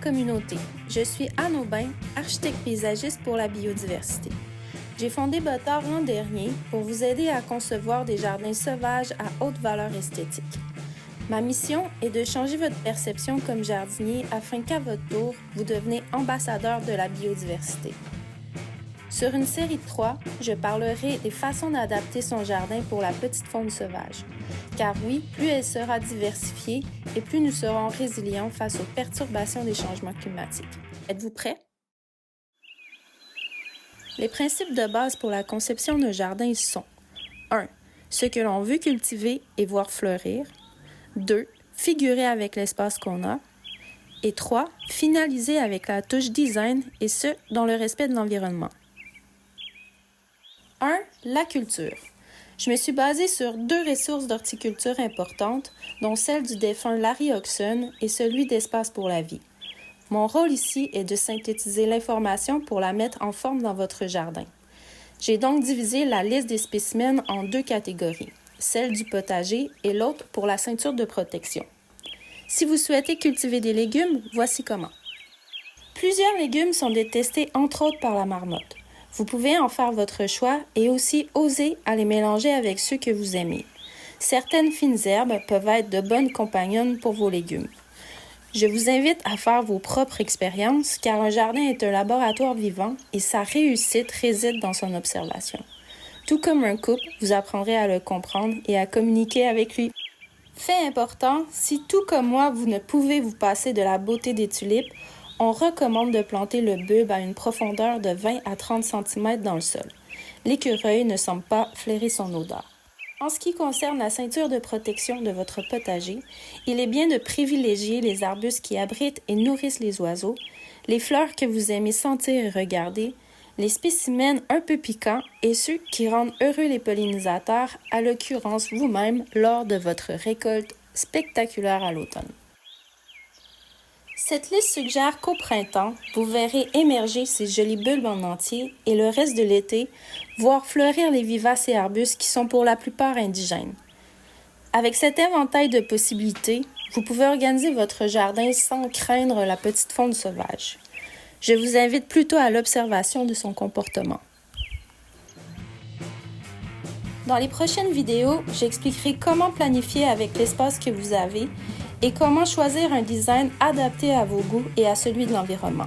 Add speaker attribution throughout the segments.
Speaker 1: communauté, je suis Anne Aubin, architecte paysagiste pour la biodiversité. J'ai fondé Botard l'an dernier pour vous aider à concevoir des jardins sauvages à haute valeur esthétique. Ma mission est de changer votre perception comme jardinier afin qu'à votre tour, vous devenez ambassadeur de la biodiversité. Sur une série de 3, je parlerai des façons d'adapter son jardin pour la petite faune sauvage. Car oui, plus elle sera diversifiée et plus nous serons résilients face aux perturbations des changements climatiques. Êtes-vous prêts? Les principes de base pour la conception d'un jardin sont 1. Ce que l'on veut cultiver et voir fleurir. 2. Figurer avec l'espace qu'on a. Et 3. Finaliser avec la touche design et ce, dans le respect de l'environnement. 1. La culture. Je me suis basée sur 2 ressources d'horticulture importantes, dont celle du défunt Larry Hodgson et celui d'Espace pour la vie. Mon rôle ici est de synthétiser l'information pour la mettre en forme dans votre jardin. J'ai donc divisé la liste des spécimens en 2 catégories, celle du potager et l'autre pour la ceinture de protection. Si vous souhaitez cultiver des légumes, voici comment. Plusieurs légumes sont détestés entre autres par la marmotte. Vous pouvez en faire votre choix et aussi oser à les mélanger avec ceux que vous aimez. Certaines fines herbes peuvent être de bonnes compagnonnes pour vos légumes. Je vous invite à faire vos propres expériences car un jardin est un laboratoire vivant et sa réussite réside dans son observation. Tout comme un couple, vous apprendrez à le comprendre et à communiquer avec lui. Fait important, si tout comme moi, vous ne pouvez vous passer de la beauté des tulipes, on recommande de planter le bulbe à une profondeur de 20 à 30 cm dans le sol. L'écureuil ne semble pas flairer son odeur. En ce qui concerne la ceinture de protection de votre potager, il est bien de privilégier les arbustes qui abritent et nourrissent les oiseaux, les fleurs que vous aimez sentir et regarder, les spécimens un peu piquants et ceux qui rendent heureux les pollinisateurs, à l'occurrence vous-même lors de votre récolte spectaculaire à l'automne. Cette liste suggère qu'au printemps, vous verrez émerger ces jolis bulbes en entier et le reste de l'été, voir fleurir les vivaces et arbustes qui sont pour la plupart indigènes. Avec cet éventail de possibilités, vous pouvez organiser votre jardin sans craindre la petite faune sauvage. Je vous invite plutôt à l'observation de son comportement. Dans les prochaines vidéos, j'expliquerai comment planifier avec l'espace que vous avez et comment choisir un design adapté à vos goûts et à celui de l'environnement.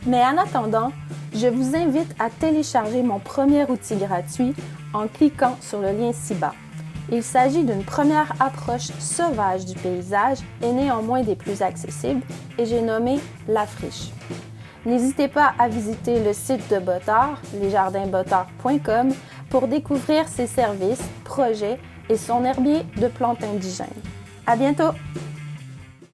Speaker 1: Mais en attendant, je vous invite à télécharger mon premier outil gratuit en cliquant sur le lien ci-bas. Il s'agit d'une première approche sauvage du paysage et néanmoins des plus accessibles et j'ai nommé La Friche. N'hésitez pas à visiter le site de Botard, lesjardinbotard.com, pour découvrir ses services, projets et son herbier de plantes indigènes. À bientôt!